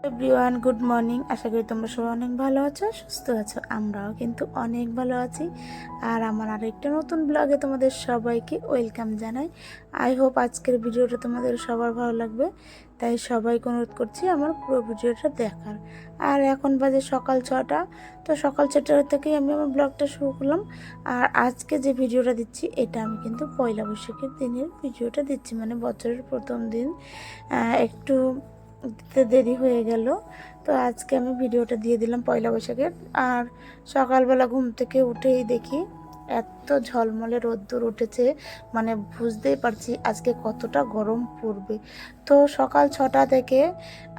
Everyone, good morning. আশা করি তোমরা সবাই অনেক ভালো আছো, সুস্থ আছো। আমরাও কিন্তু অনেক ভালো আছি। আর আমার আরেকটা নতুন ব্লগে তোমাদের সবাইকে ওয়েলকাম জানাই। আই হোপ আজকের ভিডিওটা তোমাদের সবার ভালো লাগবে, তাই সবাইকে অনুরোধ করছি আমার পুরো ভিডিওটা দেখার। আর এখন বাজে সকাল 6টা। তো সকাল 6টা থেকেই আমি আমার ব্লগটা শুরু করলাম। আর আজকে যে ভিডিওটা দিচ্ছি এটা আমি কিন্তু পয়লা বৈশাখের দিনের ভিডিওটা দিচ্ছি, মানে বছরের প্রথম দিন। একটু দিতে দেরি হয়ে গেল, তো আজকে আমি ভিডিওটা দিয়ে দিলাম পয়লা বৈশাখের। আর সকালবেলা ঘুম থেকে উঠেই দেখি এত ঝলমলে রোদ্দুর উঠেছে, মানে বুঝতেই পারছি আজকে কতটা গরম পড়বে। তো সকাল 6টা থেকে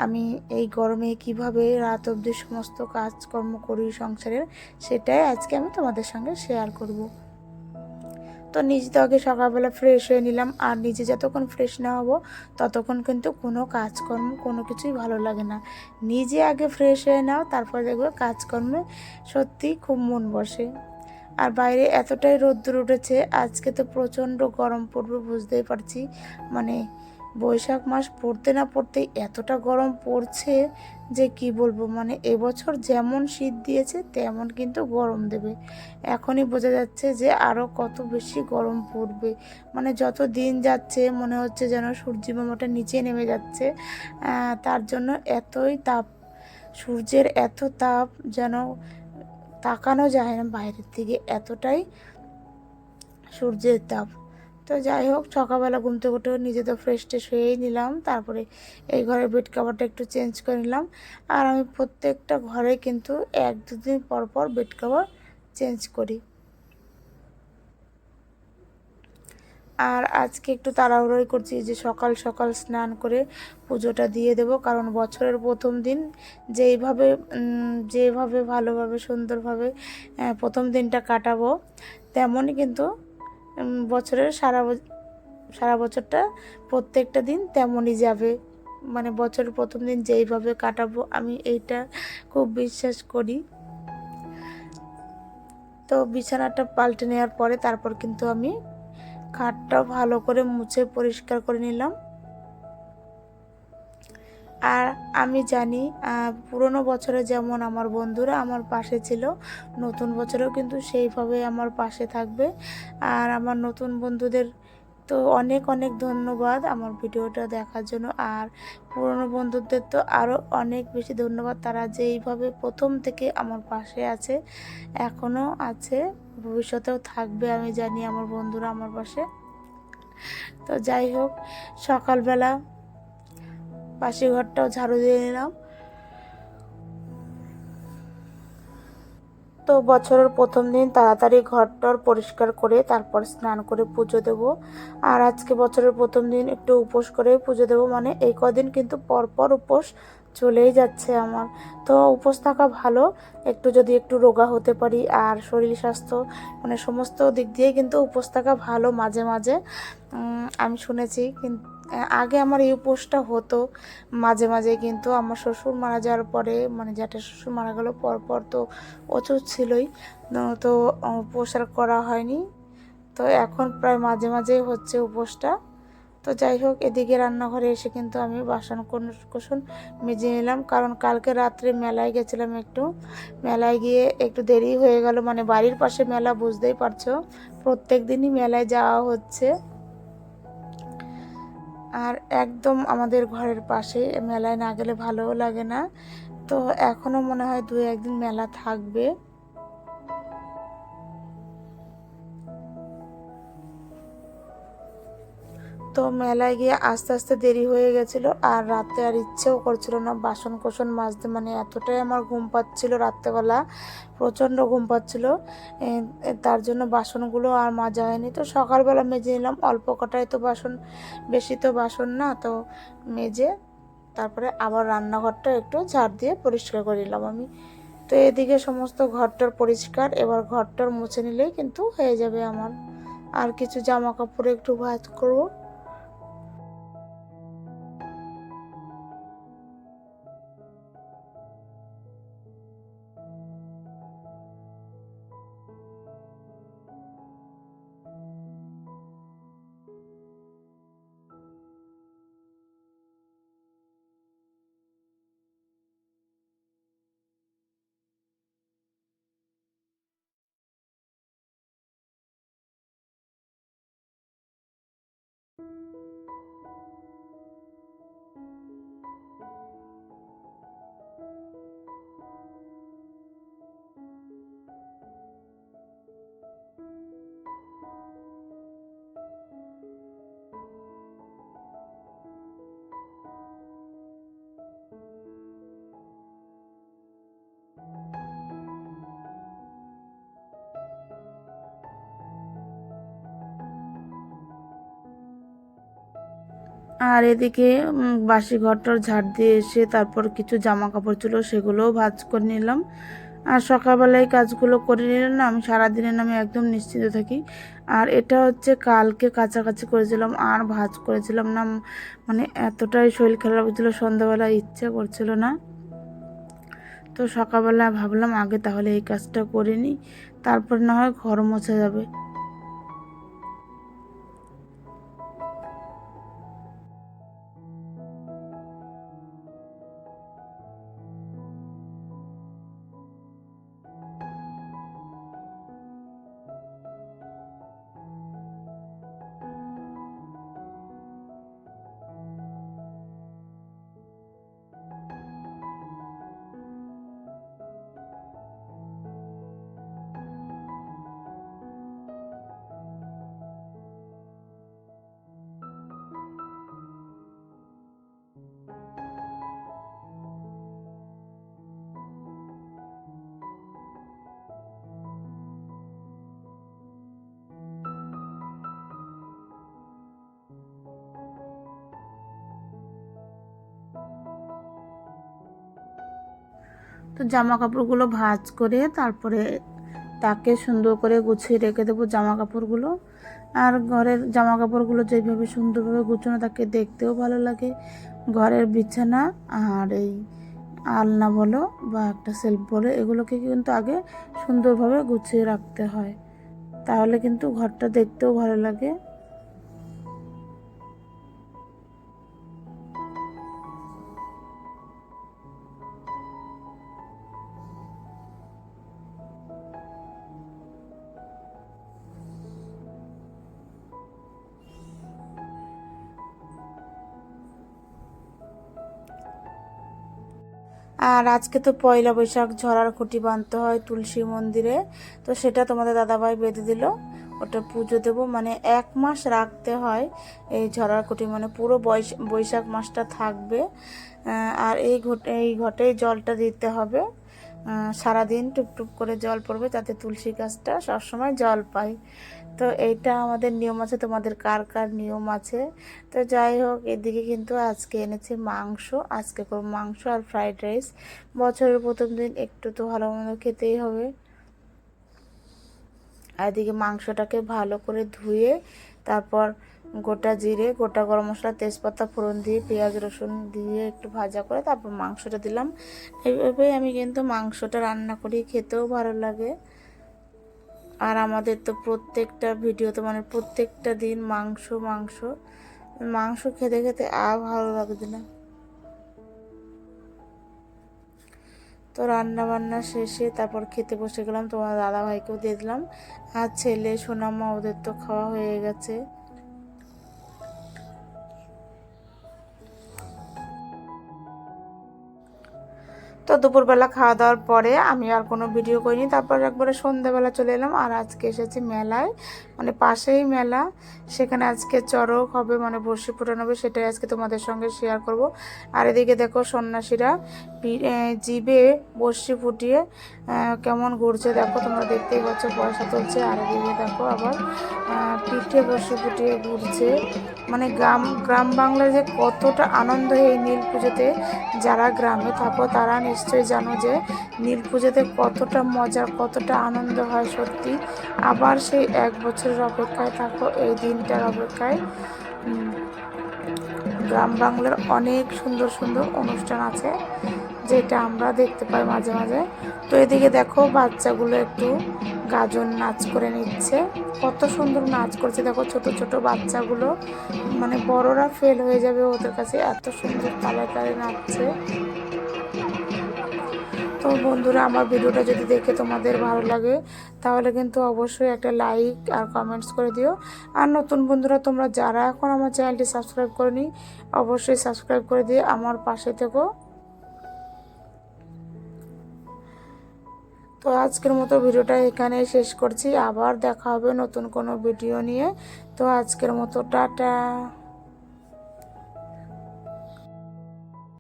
আমি এই গরমে কিভাবে রাত অবধি সমস্ত কাজকর্ম করি সংসারের, সেটাই আজকে আমি তোমাদের সঙ্গে শেয়ার করব। তো নিজে তো আগে সকালবেলা ফ্রেশ হয়ে নিলাম। আর নিজে যতক্ষণ ফ্রেশ না হবো ততক্ষণ কিন্তু কোনো কাজকর্ম কোনো কিছুই ভালো লাগে না। নিজে আগে ফ্রেশ হয়ে নাও, তারপর দেখবে কাজকর্মে সত্যি খুব মন বসে। আর বাইরে এতটাই রোদ্দুর উঠেছে, আজকে তো প্রচণ্ড গরম পড়বে বুঝতেই পারছি। মানে বৈশাখ মাস পড়তে না পড়তেই এতটা গরম পড়ছে যে কি বলবো। মানে এবছর যেমন শীত দিয়েছে তেমন কিন্তু গরম দেবে। এখনই বোঝা যাচ্ছে যে আরও কত বেশি গরম পড়বে। মানে যত দিন যাচ্ছে মনে হচ্ছে যেন সূর্যিমামাটা নিচে নেমে যাচ্ছে। তার জন্য এতই তাপ, সূর্যের এত তাপ যেন তাকানো যায় না বাইরের দিকে, এতটাই সূর্যের তাপ। তো যাই হোক, সকালবেলা ঘুম থেকে উঠে নিজে তো ফ্রেশ ট্রেশ হয়েই নিলাম। তারপরে এই ঘরের বেড কাভারটা একটু চেঞ্জ করে নিলাম। আর আমি প্রত্যেকটা ঘরে কিন্তু 1-2 দিন পর পর বেড কাভার চেঞ্জ করি। আর আজকে একটু তাড়াহুড়োই করছি যে সকাল সকাল স্নান করে পুজোটা দিয়ে দেব, কারণ বছরের প্রথম দিন যেভাবে ভালোভাবে সুন্দরভাবে প্রথম দিনটা কাটাবো, তেমনই কিন্তু বছরের সারা বছরটা প্রত্যেকটা দিন তেমনই যাবে। মানে বছরের প্রথম দিন যেইভাবে কাটাবো আমি এইটা খুব বিশ্বাস করি। তো বিছানাটা পাল্টে নেওয়ার পরে তারপর কিন্তু আমি খাটটাও ভালো করে মুছে পরিষ্কার করে নিলাম। আর আমি জানি পুরনো বছরে যেমন আমার বন্ধুরা আমার পাশে ছিল, নতুন বছরেও কিন্তু সেইভাবে আমার পাশে থাকবে। আর আমার নতুন বন্ধুদের তো অনেক অনেক ধন্যবাদ আমার ভিডিওটা দেখার জন্য। আর পুরনো বন্ধুদের তো আরও অনেক বেশি ধন্যবাদ, তারা যেইভাবে প্রথম থেকে আমার পাশে আছে, এখনও আছে, ভবিষ্যতেও থাকবে আমি জানি আমার বন্ধুরা আমার পাশে। তো যাই হোক, সকালবেলা পাশে ঘরটাও ঝাড়ু দিয়ে নিলাম। তো বছরের প্রথম দিন তাড়াতাড়ি ঘরটর পরিষ্কার করে তারপর স্নান করে পুজো দেব। আর আজকে বছরের প্রথম দিন একটু উপোস করে পুজো দেব, মানে এই কদিন কিন্তু পরপর উপোস চলেই যাচ্ছে আমার। তো উপোস থাকা ভালো, একটু রোগা হতে পারি। আর শরীর স্বাস্থ্য মানে সমস্ত দিক দিয়ে কিন্তু উপোস থাকা ভালো মাঝে মাঝে। আমি শুনেছি, কিন্তু আগে আমার এই উপোসটা হতো মাঝে মাঝে, কিন্তু আমার শ্বশুর মারা যাওয়ার পরে, মানে জ্যাঠা শ্বশুর মারা গেল পরপর তো অসুখ ছিলই, তো উপোস আর করা হয়নি। তো এখন প্রায় মাঝে মাঝেই হচ্ছে উপোসটা। তো যাই হোক, এদিকে রান্নাঘরে এসে কিন্তু আমি বাসন কোসন মেজে নিলাম, কারণ কালকে রাত্রে মেলায় গেছিলাম। মেলায় গিয়ে একটু দেরি হয়ে গেল। মানে বাড়ির পাশে মেলা, বুঝতেই পারছো, প্রত্যেক দিনই মেলায় যাওয়া হচ্ছে। আর একদম আমাদের ঘরের পাশে, মেলায় না গেলে ভালোও লাগে না। তো এখনও মনে হয় 2-1 দিন মেলা থাকবে। তো মেলায় গিয়ে আস্তে আস্তে দেরি হয়ে গেছিলো, আর রাতে আর ইচ্ছেও করছিল না বাসন কোসন মাজতে, মানে এতটাই আমার ঘুম পাচ্ছিল রাত্রেবেলা, প্রচণ্ড ঘুম পাচ্ছিল। তার জন্য বাসনগুলো আর মাজা হয়নি। তো সকালবেলা মেজে নিলাম, অল্প কটাই তো বাসন, বেশি তো বাসন না, তো মেজে তারপরে আবার রান্নাঘরটা একটু ঝাড় দিয়ে পরিষ্কার করে নিলাম আমি। তো এদিকে সমস্ত ঘরটার পরিষ্কার, এবার ঘরটার মুছে নিলেই কিন্তু হয়ে যাবে আমার। আর কিছু জামা কাপড় একটু ভাঁজ করবো। আর এদিকে বাসি ঘরটার ঝাড় দিয়ে এসে তারপর কিছু জামা কাপড় ছিল সেগুলোও ভাঁজ করে নিলাম। আর সকালবেলায় কাজগুলো করে নিলাম না, আমি সারাদিনের নামে একদম নিশ্চিন্ত থাকি। আর এটা হচ্ছে কালকে কাছাকাছি করেছিলাম আর ভাঁজ করেছিলাম না, মানে এতটাই শরীর খারাপ হচ্ছিল, সন্ধ্যাবেলা ইচ্ছে করছিল না। তো সকালবেলা ভাবলাম আগে তাহলে এই কাজটা করে নিই, তারপর না হয় ঘর মোছা যাবে। তো জামা কাপড়গুলো ভাঁজ করে তারপরে তাকে সুন্দর করে গুছিয়ে রেখে দেবো জামা কাপড়গুলো। আর ঘরের জামা কাপড়গুলো যেভাবে সুন্দরভাবে গুছানো থাকে দেখতেও ভালো লাগে। ঘরের বিছানা আর এই আলনা বলো বা একটা সেলফ বলো, এগুলোকে কিন্তু আগে সুন্দরভাবে গুছিয়ে রাখতে হয়, তাহলে কিন্তু ঘরটা দেখতেও ভালো লাগে। আর আজকে তো পয়লা বৈশাখ, ঝড়ার খুঁটি বাঁধতে হয় তুলসী মন্দিরে, তো সেটা তোমাদের দাদাভাই বেঁধে দিল। ওটা পুজো দেবো, মানে 1 মাস রাখতে হয় এই ঝড়ার খুঁটি, মানে পুরো বৈশাখ মাসটা থাকবে। আর এই ঘটেই জলটা দিতে হবে, সারাদিন টুপটুপ করে জল পড়বে যাতে তুলসী গাছটা সবসময় জল পায়। তো এইটা আমাদের নিয়ম আছে, তোমাদের কার কার নিয়ম আছে। তো যাই হোক, এদিকে কিন্তু আজকে এনেছে মাংস, আজকে করব মাংস আর ফ্রাইড রাইস। বছরের প্রথম দিন একটু তো ভালো মন্দ খেতেই হবে। আর এদিকে মাংসটাকে ভালো করে ধুয়ে তারপর গোটা জিরে, গোটা গরম মশলা, তেজপাতা ফোড়ন দিয়ে পেঁয়াজ রসুন দিয়ে একটু ভাজা করে তারপর মাংসটা দিলাম। এইভাবে আমি কিন্তু মাংসটা রান্না করি, খেতেও ভালো লাগে। আর আমাদের তো প্রত্যেকটা ভিডিওতে, মানে প্রত্যেকটা দিন মাংস মাংস মাংস খেতে খেতে আর ভালো লাগছে না। তো রান্না বান্না শেষে তারপর খেতে বসে গেলাম, তোমার দাদা ভাইকেও দিয়ে দিলাম। আর ছেলে সোনামা ওদের তো খাওয়া হয়ে গেছে। তো তো দুপুরবেলা খাওয়া দাওয়ার পরে আমি আর কোনো ভিডিও করিনি, তারপর একবারে সন্ধ্যাবেলা চলে এলাম। আর আজকে এসেছি মেলায়, মানে পাশেই মেলা, সেখানে আজকে চড়ক হবে, মানে বড়শি ফুটানো হবে, সেটাই আজকে তোমাদের সঙ্গে শেয়ার করব। আর এদিকে দেখো সন্ন্যাসীরা জিবে বড়শি ফুটিয়ে কেমন ঘুরছে দেখো, তোমরা দেখতেই পাচ্ছ, পয়সা তুলছে। আর এদিকে দেখো আবার পিঠে বড়শি ফুটিয়ে ঘুরছে। মানে গ্রাম বাংলায় যে কতটা আনন্দ এই নীল পুজোতে, যারা গ্রামে থাকো তারা নিশ্চয়ই জানো যে নীল পুজোতে কতটা মজা, কতটা আনন্দ হয় সত্যি। আবার সেই এক বছরের অপেক্ষায় থাকো, এই দিনটার অপেক্ষায়। গ্রাম বাংলার অনেক সুন্দর সুন্দর অনুষ্ঠান আছে, যেটা আমরা দেখতে পাই মাঝে মাঝে। তো এদিকে দেখো বাচ্চাগুলো একটু গাজন নাচ করে নিচ্ছে, কত সুন্দর নাচ করছে দেখো, ছোট ছোট বাচ্চাগুলো, মানে বড়রা ফেল হয়ে যাবে ওদের কাছে, এত সুন্দর তালে তালে নাচছে। তো বন্ধুরা, আমার ভিডিওটা যদি দেখে তোমাদের ভালো লাগে তাহলে কিন্তু অবশ্যই একটা লাইক আর কমেন্টস করে দিও। আর নতুন বন্ধুরা তোমরা যারা এখন আমার চ্যানেলটি সাবস্ক্রাইব করনি, অবশ্যই সাবস্ক্রাইব করে দিয়ে আমার পাশে থেকো। তো আজকের মতো ভিডিওটা এখানেই শেষ করছি, আবার দেখা হবে নতুন কোনো ভিডিও নিয়ে। তো আজকের মতো টাটা।